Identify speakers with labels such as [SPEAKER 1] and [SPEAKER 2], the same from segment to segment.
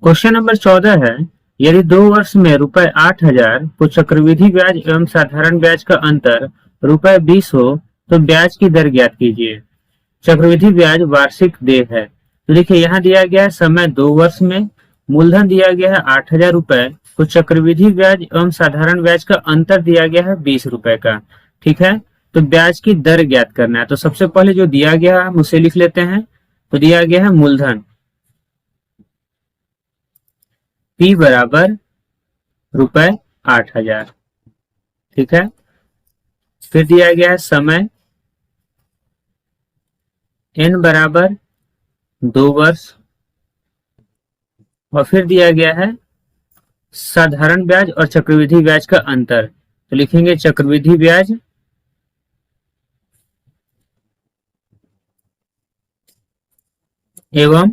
[SPEAKER 1] Question number 14 है। यदि 2 वर्ष में रुपए 8,000 को चक्रवृद्धि ब्याज एवं साधारण ब्याज का अंतर रुपए 20 हो तो ब्याज की दर ज्ञात कीजिए। चक्रवृद्धि ब्याज वार्षिक देय है। तो देखिए यहाँ दिया गया है समय 2 वर्ष में, मूलधन दिया गया है 8,000 रुपए, तो चक्रवृद्धि ब्याज एवं साधारण ब्याज का अंतर दिया गया है 20 रुपए का। ठीक है, तो ब्याज की दर ज्ञात करना है। तो सबसे पहले जो दिया गया है हम उसे लिख लेते हैं। तो दिया गया है मूलधन P बराबर रुपए 8,000। ठीक है, फिर दिया गया है समय N बराबर 2 वर्ष, और फिर दिया गया है साधारण ब्याज और चक्रवृद्धि ब्याज का अंतर। तो लिखेंगे चक्रवृद्धि ब्याज एवं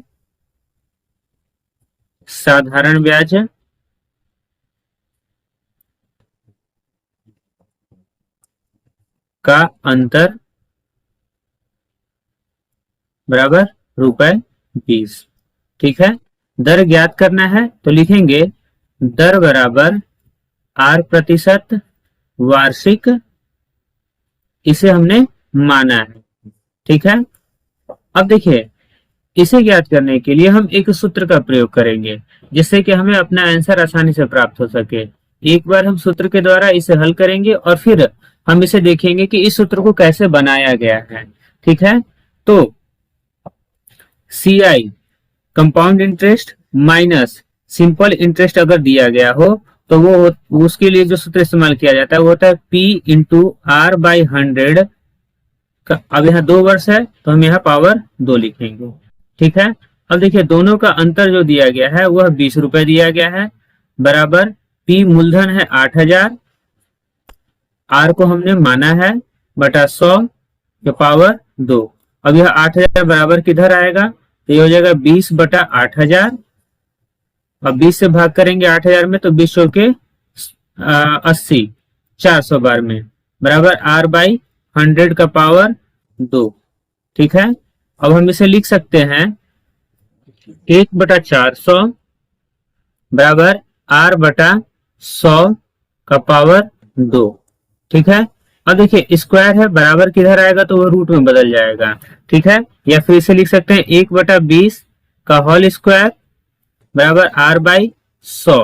[SPEAKER 1] साधारण ब्याज का अंतर बराबर रुपए 20। ठीक है, दर ज्ञात करना है तो लिखेंगे दर बराबर R% वार्षिक, इसे हमने माना है। ठीक है, अब देखिए इसे ज्ञात करने के लिए हम एक सूत्र का प्रयोग करेंगे जिससे कि हमें अपना आंसर आसानी से प्राप्त हो सके। एक बार हम सूत्र के द्वारा इसे हल करेंगे और फिर हम इसे देखेंगे कि इस सूत्र को कैसे बनाया गया है। ठीक है, तो CI compound interest minus simple interest अगर दिया गया हो तो वो उसके लिए जो सूत्र इस्तेमाल किया जाता है वो होता है P इंटू R बाई 100। अब यहाँ 2 वर्ष है तो हम यहाँ पावर 2 लिखेंगे। ठीक है, अब देखिए दोनों का अंतर जो दिया गया है वह 20 रुपए दिया गया है, बराबर P मूलधन है 8,000, R को हमने माना है बटा 100 के पावर 2। अब यह 8,000 बराबर किधर आएगा, तो ये हो जाएगा 20 बटा 8,000। अब 20 से भाग करेंगे 8,000 में तो 20 के 80, 400 बार में, बराबर R बाई 100 का पावर 2। ठीक है, अब हम इसे लिख सकते हैं 1/400 बराबर R बटा 100 का पावर 2। ठीक है, अब देखिए स्क्वायर है, बराबर किधर आएगा तो वो रूट में बदल जाएगा। ठीक है, या फिर इसे लिख सकते हैं 1/20 का होल स्क्वायर बराबर R बाई 100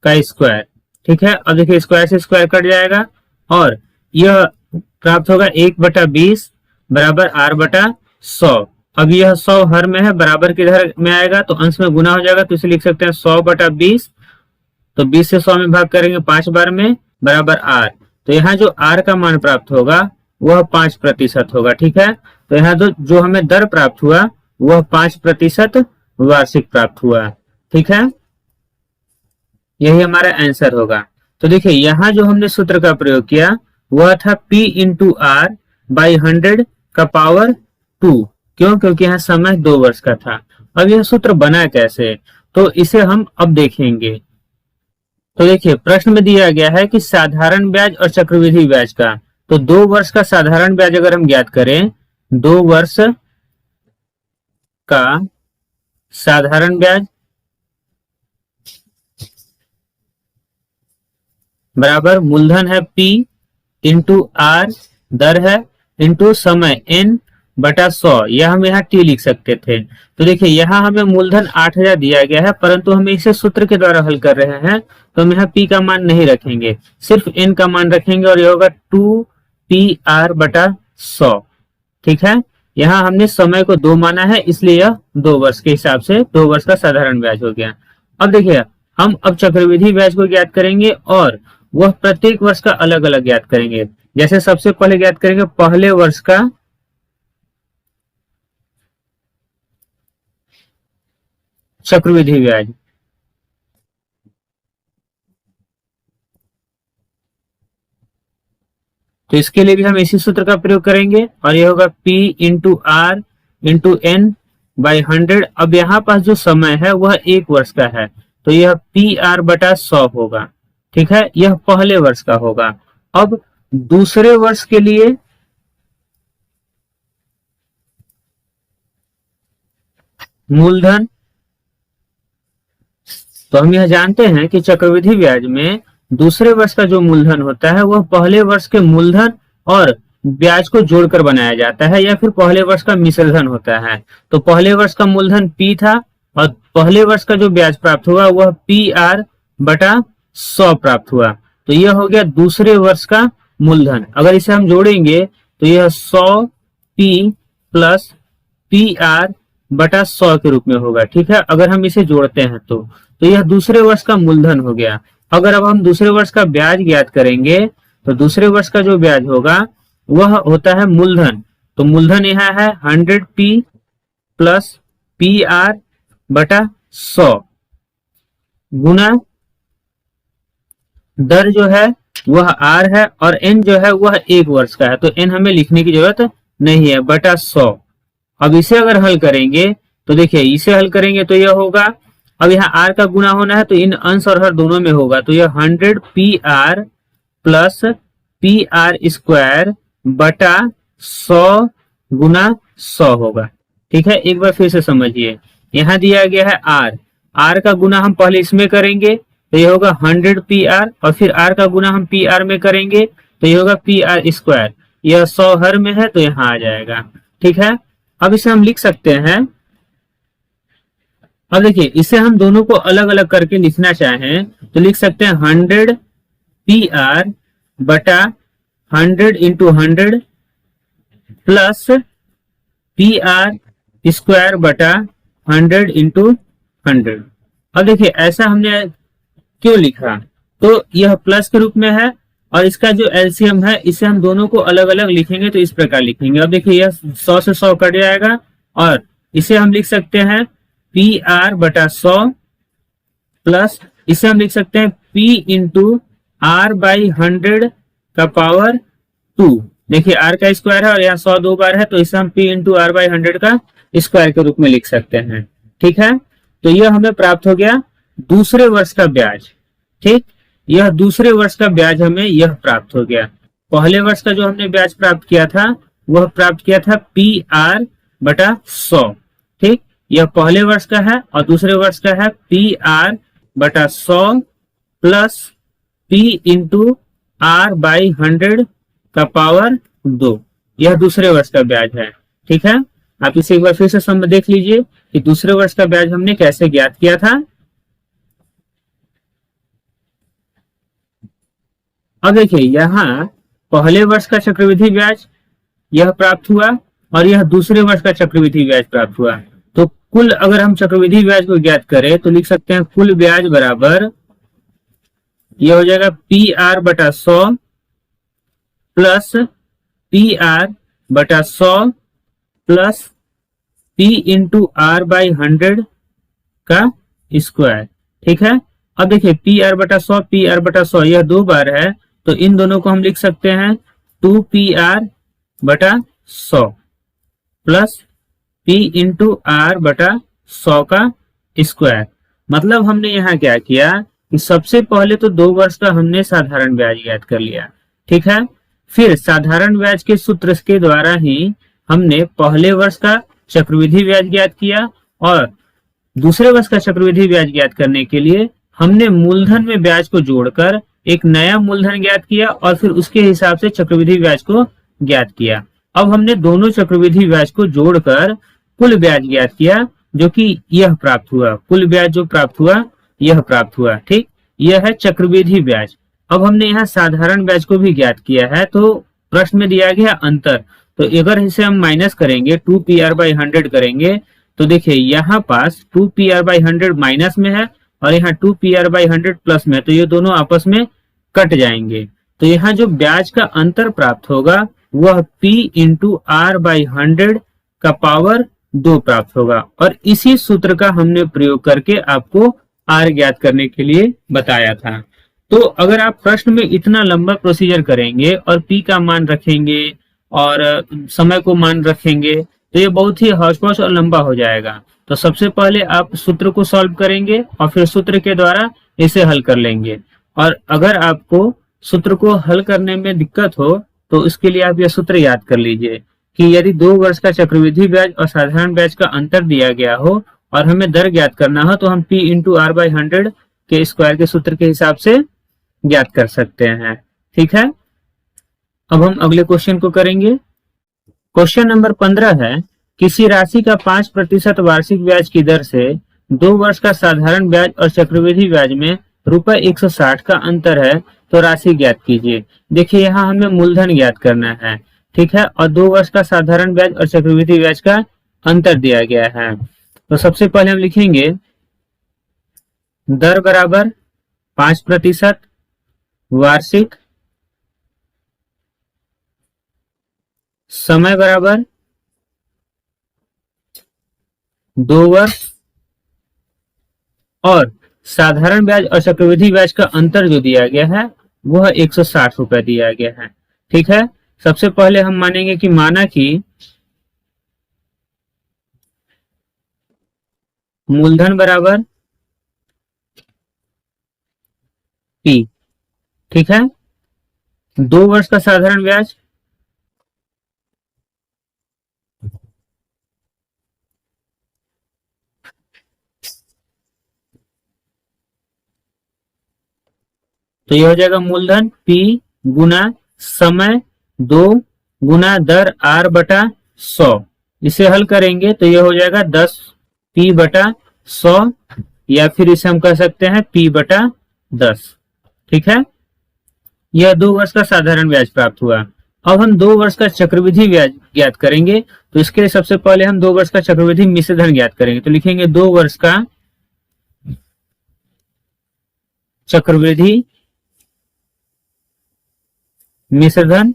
[SPEAKER 1] का स्क्वायर। ठीक है, अब देखिए स्क्वायर से स्क्वायर कट जाएगा और यह प्राप्त होगा 1/20 बराबर R बटा 100। अब यह 100 हर में है, बराबर किधर में आएगा तो अंश में गुना हो जाएगा, तो इसे लिख सकते हैं 100/20। तो 20 से 100 में भाग करेंगे 5 बार में, बराबर R। तो यहाँ जो R का मान प्राप्त होगा वह 5% होगा। ठीक है, तो यहाँ जो हमें दर प्राप्त हुआ वह 5% वार्षिक प्राप्त हुआ। ठीक है, यही हमारा आंसर होगा। तो देखिए यहाँ जो हमने सूत्र का प्रयोग किया वह था P इंटू R बाई 100 का पावर 2। क्यों, क्योंकि यहाँ समय 2 वर्ष का था। अब यह सूत्र बना कैसे, तो इसे हम अब देखेंगे। तो देखिए प्रश्न में दिया गया है कि साधारण ब्याज और चक्रवृद्धि ब्याज का, तो 2 वर्ष का साधारण ब्याज अगर हम ज्ञात करें, 2 वर्ष का साधारण ब्याज बराबर मूलधन है P इंटू R दर है इंटू समय N बटा 100, यह हम यहाँ T लिख सकते थे। तो देखिए यहाँ हमें मूलधन 8,000 दिया गया है, परंतु हम इसे सूत्र के द्वारा हल कर रहे हैं तो हम यहाँ P का मान नहीं रखेंगे, सिर्फ N का मान रखेंगे और यह होगा 2PR बटा 100। ठीक है, यहाँ हमने समय को 2 माना है इसलिए यह 2 वर्ष के हिसाब से 2 वर्ष का साधारण ब्याज हो गया। अब देखिए हम अब चक्रवृद्धि ब्याज को ज्ञात करेंगे और वह प्रत्येक वर्ष का अलग अलग ज्ञात करेंगे। जैसे सबसे पहले ज्ञात करेंगे पहले वर्ष का चक्रवृद्धि ब्याज। तो इसके लिए भी हम इसी सूत्र का प्रयोग करेंगे और यह होगा P into R into N by 100। अब यहाँ पास जो समय है वह 1 वर्ष का है तो यह PR बटा 100 होगा। ठीक है, यह पहले वर्ष का होगा। अब दूसरे वर्ष के लिए मूलधन तो हम यह जानते हैं कि चक्रवृद्धि ब्याज में दूसरे वर्ष का जो मूलधन होता है वह पहले वर्ष के मूलधन और ब्याज को जोड़कर बनाया जाता है, या फिर पहले वर्ष का मिश्रधन होता है। तो पहले वर्ष का मूलधन P था और पहले वर्ष का जो ब्याज प्राप्त हुआ वह PR बटा 100 प्राप्त हुआ। तो यह हो गया दूसरे वर्ष का मूलधन। अगर इसे हम जोड़ेंगे तो यह 100P प्लस PR बटा 100 के रूप में होगा। ठीक है, अगर हम इसे जोड़ते हैं तो यह दूसरे वर्ष का मूलधन हो गया। अगर अब हम दूसरे वर्ष का ब्याज ज्ञात करेंगे तो दूसरे वर्ष का जो ब्याज होगा वह होता है मूलधन। तो मूलधन यहाँ है 100P प्लस PR बटा 100 गुना दर जो है वह R है और N जो है वह 1 वर्ष का है, तो N हमें लिखने की जरूरत नहीं है, बटा 100। अब इसे अगर हल करेंगे तो देखिए, इसे हल करेंगे तो यह होगा, अब यहाँ R का गुना होना है तो इन अंश और हर दोनों में होगा, तो यह 100PR प्लस PR स्क्वायर बटा 100 गुना 100 होगा। ठीक है, एक बार फिर से समझिए, यहाँ दिया गया है R का गुना हम पहले इसमें करेंगे तो ये होगा 100PR और फिर R का गुना हम PR में करेंगे तो ये होगा PR स्क्वायर, यह 100 हर में है तो यहाँ आ जाएगा। ठीक है, अब इसे हम लिख सकते हैं। अब देखिए, इसे हम दोनों को अलग अलग करके लिखना चाहें तो लिख सकते हैं 100PR बटा 100 इंटू 100 प्लस PR स्क्वायर बटा 100 इंटू 100। अब देखिए, ऐसा हमने क्यों लिखा, तो यह प्लस के रूप में है और इसका जो एलसीएम है इसे हम दोनों को अलग अलग लिखेंगे तो इस प्रकार लिखेंगे। अब देखिए, यह 100 से 100 कट जाएगा और इसे हम लिख सकते हैं PR बटा 100 प्लस इसे हम लिख सकते हैं P इंटू R बाई 100 का पावर 2। देखिए, R का स्क्वायर है और यहाँ 100 दो बार है तो इसे हम P इंटू R बाई 100 का स्क्वायर के रूप में लिख सकते हैं। ठीक है, तो यह हमें प्राप्त हो गया दूसरे वर्ष का ब्याज। ठीक, यह दूसरे वर्ष का ब्याज हमें यह प्राप्त हो गया। पहले वर्ष का जो हमने ब्याज प्राप्त किया था वह प्राप्त किया था PR बटा 100। ठीक, यह पहले वर्ष का है और दूसरे वर्ष का है PR बटा 100 plus P into R by 100 का पावर 2, यह दूसरे वर्ष का ब्याज है। ठीक है, आप इसे एक बार फिर से देख लीजिए कि दूसरे वर्ष का ब्याज हमने कैसे ज्ञात किया था। अब देखिए, यहाँ पहले वर्ष का चक्रवृद्धि ब्याज यह प्राप्त हुआ और यह दूसरे वर्ष का चक्रवृद्धि ब्याज प्राप्त हुआ। तो कुल अगर हम चक्रवृद्धि ब्याज को ज्ञात करें तो लिख सकते हैं कुल ब्याज बराबर यह हो जाएगा PR बटा 100 प्लस PR बटा 100 plus P into R by 100 का स्क्वायर। ठीक है, अब देखिए, PR बटा 100 PR बटा 100 यह दो बार है तो इन दोनों को हम लिख सकते हैं 2PR बटा 100 प्लस P इंटू R बटा 100 का स्क्वायर। मतलब हमने यहाँ क्या किया कि सबसे पहले तो 2 वर्ष का हमने साधारण ब्याज ज्ञात कर लिया। ठीक है, फिर साधारण ब्याज के सूत्र के द्वारा ही हमने पहले वर्ष का चक्रवृद्धि ब्याज ज्ञात किया और दूसरे वर्ष का चक्रवृद्धि ब्याज ज्ञात करने के लिए हमने मूलधन में ब्याज को जोड़कर एक नया मूलधन ज्ञात किया और फिर उसके हिसाब से चक्रवृद्धि ब्याज को ज्ञात किया। अब हमने दोनों चक्रवृद्धि ब्याज को जोड़कर कुल ब्याज ज्ञात किया जो कि यह प्राप्त हुआ। कुल ब्याज जो प्राप्त हुआ यह प्राप्त हुआ। ठीक, यह है चक्रवृद्धि ब्याज। अब हमने यहाँ साधारण ब्याज को भी ज्ञात किया है तो प्रश्न में दिया गया अंतर, तो अगर इसे हम माइनस करेंगे 2PR बाई 100 करेंगे तो देखिए यहाँ पास 2PR बाई 100 माइनस में है और यहाँ 2PR बाई 100 प्लस में है, तो ये दोनों आपस में कट जाएंगे। तो यहाँ जो ब्याज का अंतर प्राप्त होगा वह P इंटू R बाई 100 का पावर 2 प्राप्त होगा और इसी सूत्र का हमने प्रयोग करके आपको R ज्ञात करने के लिए बताया था। तो अगर आप प्रश्न में इतना लंबा प्रोसीजर करेंगे और P का मान रखेंगे और समय को मान रखेंगे तो ये बहुत ही हौच-पौच और लंबा हो जाएगा। तो सबसे पहले आप सूत्र को सॉल्व करेंगे और फिर सूत्र के द्वारा इसे हल कर लेंगे। और अगर आपको सूत्र को हल करने में दिक्कत हो तो इसके लिए आप यह सूत्र याद कर लीजिए कि यदि 2 वर्ष का चक्रवृद्धि ब्याज और साधारण ब्याज का अंतर दिया गया हो और हमें दर ज्ञात करना हो तो हम P इंटू आर बाई 100 के स्क्वायर के सूत्र के हिसाब से ज्ञात कर सकते हैं। ठीक है, अब हम अगले क्वेश्चन को करेंगे। क्वेश्चन नंबर 15 है, किसी राशि का 5% वार्षिक ब्याज की दर से 2 वर्ष का साधारण ब्याज और चक्रवृद्धि ब्याज में रुपए 160 का अंतर है, तो राशि ज्ञात कीजिए। देखिए यहाँ हमें मूलधन ज्ञात करना है, ठीक है, और 2 वर्ष का साधारण ब्याज और चक्रवृद्धि ब्याज का अंतर दिया गया है। तो सबसे पहले हम लिखेंगे दर बराबर 5% वार्षिक, समय बराबर 2 वर्ष, और साधारण ब्याज और चक्रवृद्धि ब्याज का अंतर जो दिया गया है वह 160 रुपए दिया गया है। ठीक है, सबसे पहले हम मानेंगे कि माना कि मूलधन बराबर P, ठीक है, 2 वर्ष का साधारण ब्याज तो ये हो जाएगा मूलधन P गुना समय 2 गुना दर R बटा 100। इसे हल करेंगे तो ये हो जाएगा 10 P बटा 100, या फिर इसे हम कह सकते हैं P बटा 10। ठीक है, यह 2 वर्ष का साधारण ब्याज प्राप्त हुआ। अब हम 2 वर्ष का चक्रवृद्धि ब्याज ज्ञात करेंगे, तो इसके लिए सबसे पहले हम 2 वर्ष का चक्रवृद्धि मिश्र धन ज्ञात करेंगे। तो लिखेंगे 2 वर्ष का चक्रवृद्धि मिश्र धन,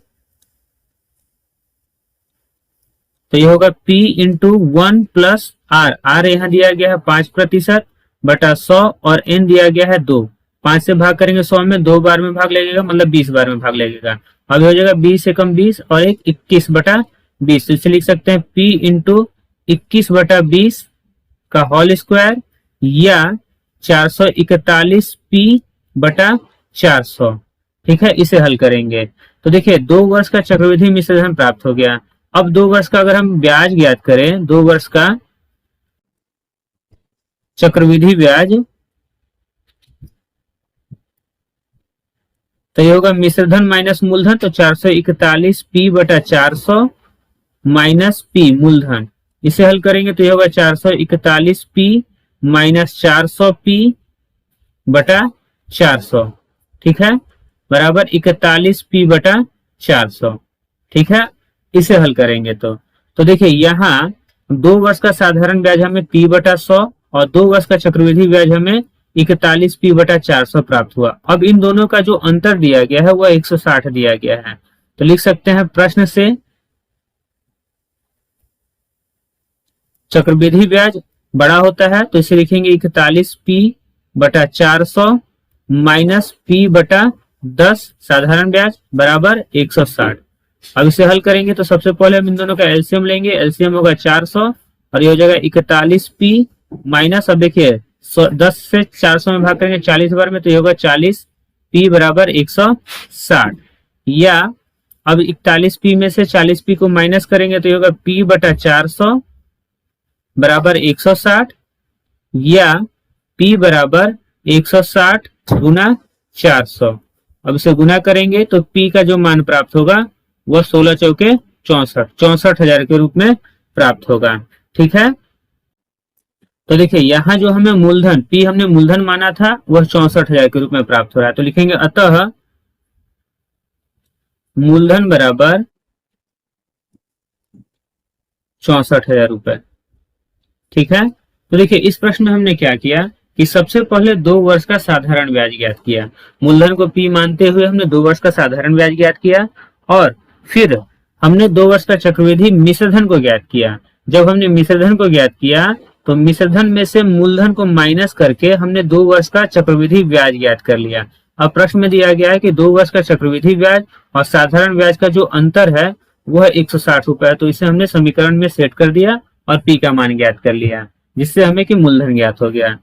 [SPEAKER 1] तो ये होगा P into 1 plus R, R यहां दिया गया है 5% बटा 100 और n दिया गया है 2। 5 से भाग करेंगे 100 में, 2 बार में भाग लगेगा, मतलब 20 बार में भाग लगेगा। अब हो जाएगा 20 से कम 20 और एक 21 बटा 20। इसे लिख सकते हैं P इंटू 21 बटा 20 का होल स्क्वायर, या 441 P बटा 400। ठीक है, इसे हल करेंगे तो देखिए 2 वर्ष का चक्रवृद्धि मिश्र धन प्राप्त हो गया। अब 2 वर्ष का अगर हम ब्याज ज्ञात करें, 2 वर्ष का चक्रवृद्धि ब्याज, तो ये होगा मिश्र धन माइनस मूलधन, तो 441 P बटा 400 माइनस P मूलधन। इसे हल करेंगे तो ये होगा 441 P माइनस 400 P बटा 400। ठीक है, बराबर 41 P बटा 400। ठीक है, इसे हल करेंगे तो देखिए यहाँ 2 वर्ष का साधारण ब्याज हमें P बटा 100 और 2 वर्ष का चक्रवृद्धि ब्याज हमें 41 P बटा 400 प्राप्त हुआ। अब इन दोनों का जो अंतर दिया गया है वह 160 दिया गया है। तो लिख सकते हैं प्रश्न से चक्रवृद्धि ब्याज बड़ा होता है, तो इसे लिखेंगे 41 P बटा 400 माइनस P बटा 10 साधारण ब्याज बराबर 160। अब इसे हल करेंगे तो सबसे पहले हम इन दोनों का एलसीएम लेंगे। एलसीएम होगा 400 और ये हो जाएगा 41 P माइनस, अब देखिए 10 से 400 में भाग करेंगे 40 बार में, तो ये होगा 40 P बराबर 160, या अब 41 P में से 40 P को माइनस करेंगे तो ये होगा P बटा 400 बराबर 160, या P बराबर 160 गुना 400। अब इसे गुना करेंगे तो P का जो मान प्राप्त होगा वह 16 चौके 64,000 के रूप में प्राप्त होगा। ठीक है, तो देखिए यहाँ जो हमें मूलधन P हमने मूलधन माना था वह 64,000 के रूप में प्राप्त हो रहा है। तो लिखेंगे अतः मूलधन बराबर 64,000 रुपए। ठीक है, तो देखिए इस प्रश्न में हमने क्या किया कि सबसे पहले 2 वर्ष का साधारण ब्याज ज्ञात किया। मूलधन को P मानते हुए हमने 2 वर्ष का साधारण ब्याज ज्ञात किया, और फिर हमने 2 वर्ष का चक्रवृद्धि मिश्रधन को ज्ञात किया। जब हमने मिश्रधन को ज्ञात किया तो मिश्रधन में से मूलधन को माइनस करके हमने 2 वर्ष का चक्रवृद्धि ब्याज ज्ञात कर लिया। अब प्रश्न में दिया गया है कि 2 वर्ष का चक्रवृद्धि ब्याज और साधारण ब्याज का जो अंतर है वह 160 रुपए है। तो इसे हमने समीकरण में सेट कर दिया और P का मान ज्ञात कर लिया, जिससे हमें कि मूलधन ज्ञात हो गया।